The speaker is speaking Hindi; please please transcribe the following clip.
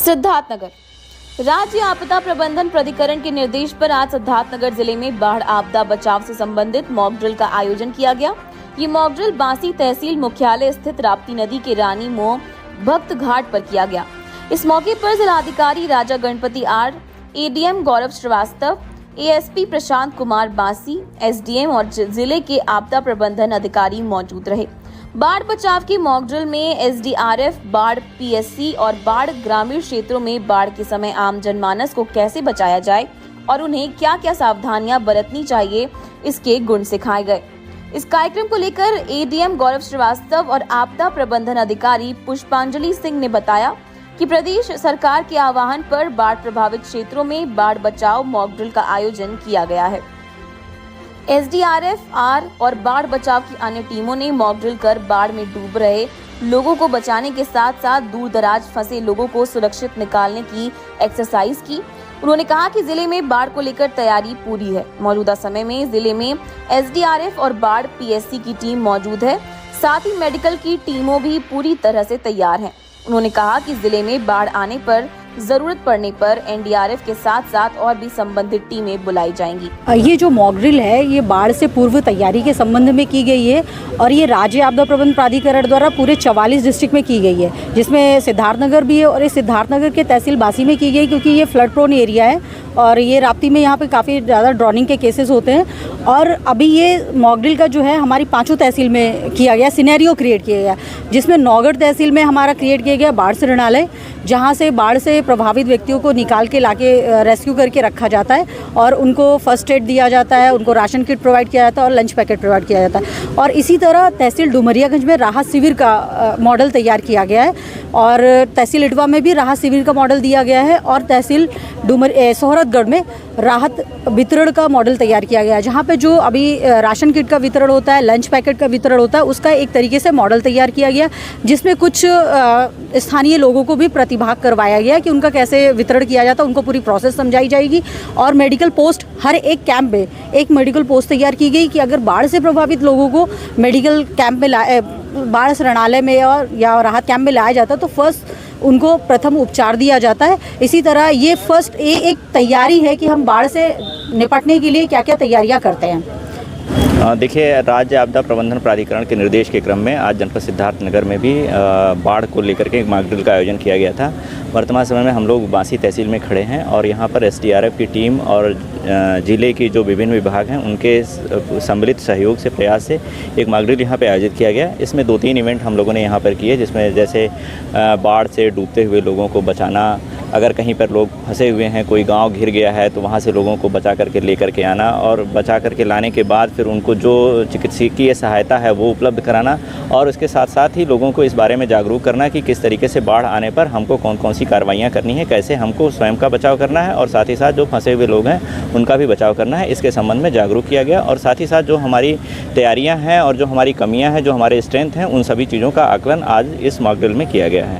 सिद्धार्थनगर राज्य आपदा प्रबंधन प्राधिकरण के निर्देश पर आज सिद्धार्थनगर जिले में बाढ़ आपदा बचाव से संबंधित मॉक ड्रिल का आयोजन किया गया। ये मॉक ड्रिल बांसी तहसील मुख्यालय स्थित राप्ती नदी के रानी मोह भक्त घाट पर किया गया। इस मौके पर जिलाधिकारी Raja Ganapathi R, ADM Gaurav Srivastava, ASP Prashant Kumar Bansi, SDM और जिले के आपदा प्रबंधन अधिकारी मौजूद रहे। बाढ़ बचाव की मॉक ड्रिल में एसडीआरएफ, बाढ़ पीएससी और बाढ़ ग्रामीण क्षेत्रों में बाढ़ के समय आम जनमानस को कैसे बचाया जाए और उन्हें क्या क्या सावधानियां बरतनी चाहिए, इसके गुण सिखाए गए। इस कार्यक्रम को लेकर एडीएम गौरव श्रीवास्तव और आपदा प्रबंधन अधिकारी पुष्पांजलि सिंह ने बताया कि प्रदेश सरकार के आह्वान पर बाढ़ प्रभावित क्षेत्रों में बाढ़ बचाव मॉक ड्रिल का आयोजन किया गया है। एसडीआरएफ, आर और बाढ़ बचाव की अन्य टीमों ने मॉक ड्रिल कर बाढ़ में डूब रहे लोगों को बचाने के साथ साथ दूर दराज फंसे लोगों को सुरक्षित निकालने की एक्सरसाइज की। उन्होंने कहा कि जिले में बाढ़ को लेकर तैयारी पूरी है। मौजूदा समय में जिले में एसडीआरएफ और बाढ़ पीएससी की टीम मौजूद है, साथ ही मेडिकल की टीमों भी पूरी तरह से तैयार हैं। उन्होंने कहा कि जिले में बाढ़ आने पर जरूरत पड़ने पर एनडीआरएफ के साथ साथ और भी संबंधित टीमें बुलाई जाएंगी। ये जो मॉक ड्रिल है ये बाढ़ से पूर्व तैयारी के संबंध में की गई है और ये राज्य आपदा प्रबंधन प्राधिकरण द्वारा पूरे 44 डिस्ट्रिक्ट में की गई है, जिसमें सिद्धार्थनगर भी है और इस सिद्धार्थनगर के तहसील बांसी में की गई, क्योंकि ये फ्लड प्रोन एरिया है और ये राप्ती में यहाँ पे काफ़ी ज़्यादा ड्रॉनिंग के केसेस होते हैं। और अभी ये मॉक ड्रिल का जो है हमारी 5 तहसील में किया गया, सिनेरियो क्रिएट किया गया, जिसमें नौगढ़ तहसील में हमारा क्रिएट किया गया बाढ़ शरणालय, जहाँ से बाढ़ से प्रभावित व्यक्तियों को निकाल के लाके रेस्क्यू करके रखा जाता है और उनको फर्स्ट एड दिया जाता है, उनको राशन किट प्रोवाइड किया जाता है और लंच पैकेट प्रोवाइड किया जाता है। और इसी तरह तहसील डुमरियागंज में राहत शिविर का मॉडल तैयार किया गया है और तहसील इटवा में भी राहत शिविर का मॉडल दिया गया है और तहसील सोहरतगढ़ में राहत वितरण का मॉडल तैयार किया गया है, जहाँ पे जो अभी राशन किट का वितरण होता है, लंच पैकेट का वितरण होता है, उसका एक तरीके से मॉडल तैयार किया गया, जिसमें कुछ स्थानीय लोगों को भी प्रतिभाग करवाया गया कि उनका कैसे वितरण किया जाता है, उनको पूरी प्रोसेस समझाई जाएगी। और मेडिकल पोस्ट, हर एक कैंप में एक मेडिकल पोस्ट तैयार की गई कि अगर बाढ़ से प्रभावित लोगों को मेडिकल कैंप में बाढ़ शरणालय में और या राहत कैंप में लाया जाता है तो फर्स्ट उनको प्रथम उपचार दिया जाता है। इसी तरह ये फर्स्ट एक तैयारी है कि हम बाढ़ से निपटने के लिए क्या क्या तैयारियां करते हैं। देखिए, राज्य आपदा प्रबंधन प्राधिकरण के निर्देश के क्रम में आज जनपद सिद्धार्थनगर में भी बाढ़ को लेकर के एक मॉक ड्रिल का आयोजन किया गया था। वर्तमान समय में हम लोग बांसी तहसील में खड़े हैं और यहाँ पर एसडीआरएफ की टीम और जिले की जो विभिन्न विभाग हैं उनके सम्मिलित सहयोग से प्रयास से एक मॉक ड्रिल यहाँ पर आयोजित किया गया। इसमें 2-3 इवेंट हम लोगों ने यहाँ पर किए, जिसमें जैसे बाढ़ से डूबते हुए लोगों को बचाना, अगर कहीं पर लोग फंसे हुए हैं, कोई गांव घिर गया है तो वहाँ से लोगों को बचा करके लेकर के आना और बचा करके लाने के बाद फिर उनको जो चिकित्सकीय सहायता है वो उपलब्ध कराना और उसके साथ साथ ही लोगों को इस बारे में जागरूक करना कि किस तरीके से बाढ़ आने पर हमको कौन कौन सी कार्रवाइयाँ करनी है, कैसे हमको स्वयं का बचाव करना है और साथ ही साथ जो फंसे हुए लोग हैं उनका भी बचाव करना है। इसके संबंध में जागरूक किया गया और साथ ही साथ जो हमारी तैयारियाँ हैं और जो हमारी कमियाँ हैं, जो हमारे स्ट्रेंथ हैं, उन सभी चीज़ों का आकलन आज इस मॉक ड्रिल में किया गया है।